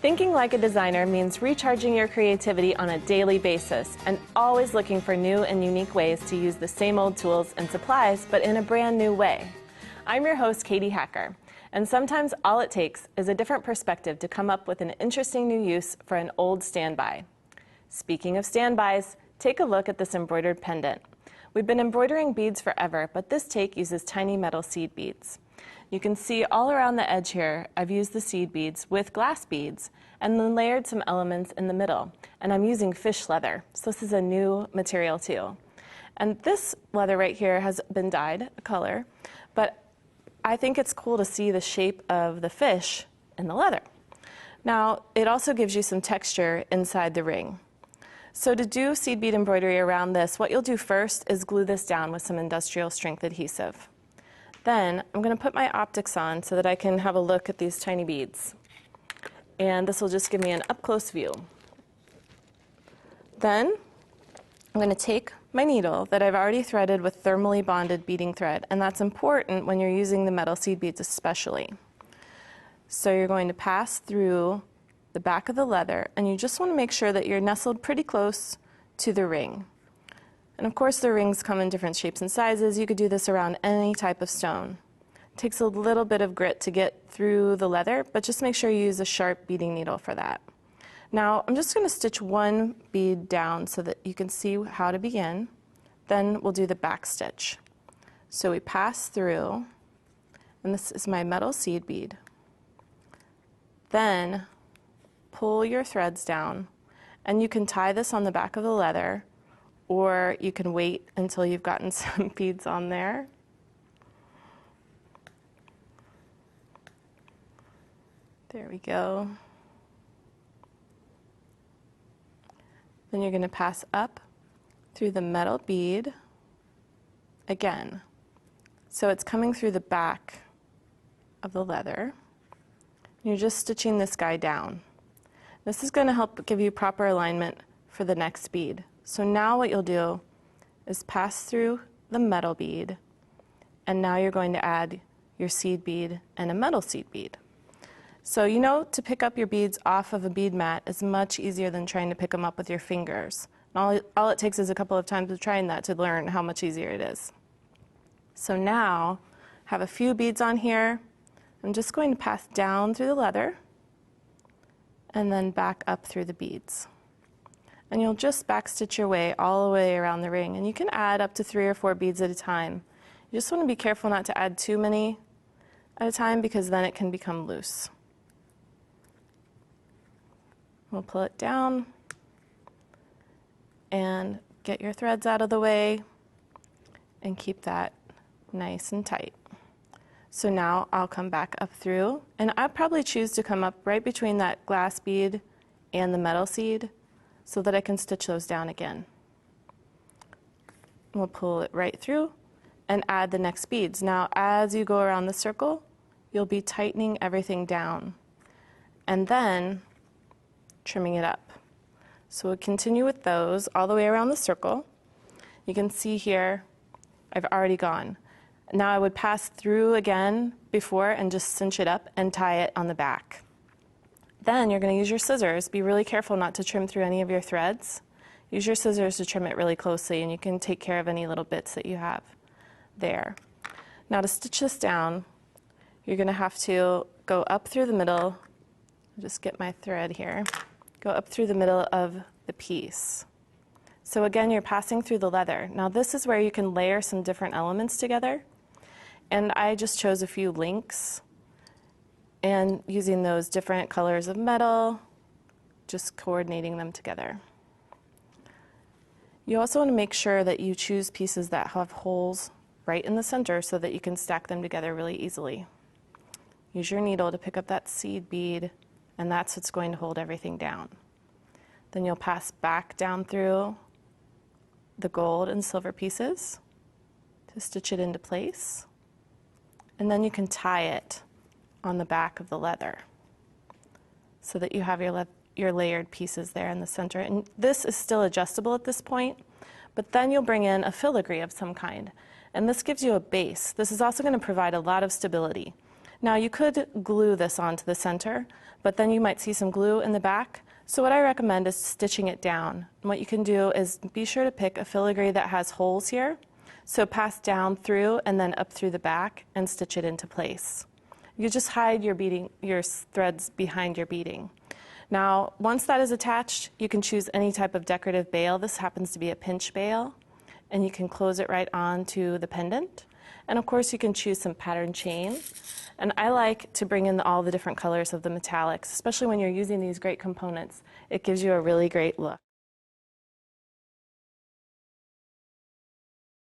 Thinking like a designer means recharging your creativity on a daily basis and always looking for new and unique ways to use the same old tools and supplies, but in a brand new way. I'm your host, Katie Hacker, and sometimes all it takes is a different perspective to come up with an interesting new use for an old standby. Speaking of standbys, take a look at this embroidered pendant. We've been embroidering beads forever, but this take uses tiny metal seed beads. You can see all around the edge here, I've used the seed beads with glass beads and then layered some elements in the middle. And I'm using fish leather, so this is a new material too. And this leather right here has been dyed a color, but I think it's cool to see the shape of the fish in the leather. Now, it also gives you some texture inside the ring. So to do seed bead embroidery around this, what you'll do first is glue this down with some industrial strength adhesive. Then I'm going to put my optics on so that I can have a look at these tiny beads. And this will just give me an up-close view. Then I'm going to take my needle that I've already threaded with thermally bonded beading thread, and that's important when you're using the metal seed beads especially. So you're going to pass through the back of the leather, and you just want to make sure that you're nestled pretty close to the ring. And of course the rings come in different shapes and sizes. You could do this around any type of stone. It takes a little bit of grit to get through the leather, but just make sure you use a sharp beading needle for that. Now I'm just going to stitch one bead down so that you can see how to begin. Then we'll do the back stitch. So we pass through, and this is my metal seed bead. Then pull your threads down, and you can tie this on the back of the leather, or you can wait until you've gotten some beads on there. There we go. Then you're going to pass up through the metal bead again. So it's coming through the back of the leather. You're just stitching this guy down. This is going to help give you proper alignment for the next bead. So now what you'll do is pass through the metal bead, and now you're going to add your seed bead and a metal seed bead. So you know to pick up your beads off of a bead mat is much easier than trying to pick them up with your fingers. And all it takes is a couple of times of trying that to learn how much easier it is. So now I have a few beads on here. I'm just going to pass down through the leather and then back up through the beads. And you'll just backstitch your way all the way around the ring. And you can add up to 3 or 4 beads at a time. You just want to be careful not to add too many at a time because then it can become loose. We'll pull it down and get your threads out of the way and keep that nice and tight. So now I'll come back up through, and I'll probably choose to come up right between that glass bead and the metal seed so that I can stitch those down again. We'll pull it right through and add the next beads. Now as you go around the circle, you'll be tightening everything down and then trimming it up. So we'll continue with those all the way around the circle. You can see here I've already gone. Now I would pass through again before and just cinch it up and tie it on the back. Then you're going to use your scissors. Be really careful not to trim through any of your threads. Use your scissors to trim it really closely, and you can take care of any little bits that you have there. Now to stitch this down, you're going to have to go up through the middle. I'll just get my thread here. Go up through the middle of the piece. So again, you're passing through the leather. Now this is where you can layer some different elements together. And I just chose a few links, and using those different colors of metal, just coordinating them together. You also want to make sure that you choose pieces that have holes right in the center so that you can stack them together really easily. Use your needle to pick up that seed bead, and that's what's going to hold everything down. Then you'll pass back down through the gold and silver pieces to stitch it into place. And then you can tie it on the back of the leather so that you have your layered pieces there in the center. And this is still adjustable at this point, but then you'll bring in a filigree of some kind. And this gives you a base. This is also going to provide a lot of stability. Now you could glue this onto the center, but then you might see some glue in the back. So what I recommend is stitching it down. And what you can do is be sure to pick a filigree that has holes here. So pass down through and then up through the back and stitch it into place. You just hide your threads behind your beading. Now, once that is attached, you can choose any type of decorative bail. This happens to be a pinch bail, and you can close it right onto the pendant. And of course, you can choose some pattern chain. And I like to bring in all the different colors of the metallics, especially when you're using these great components. It gives you a really great look.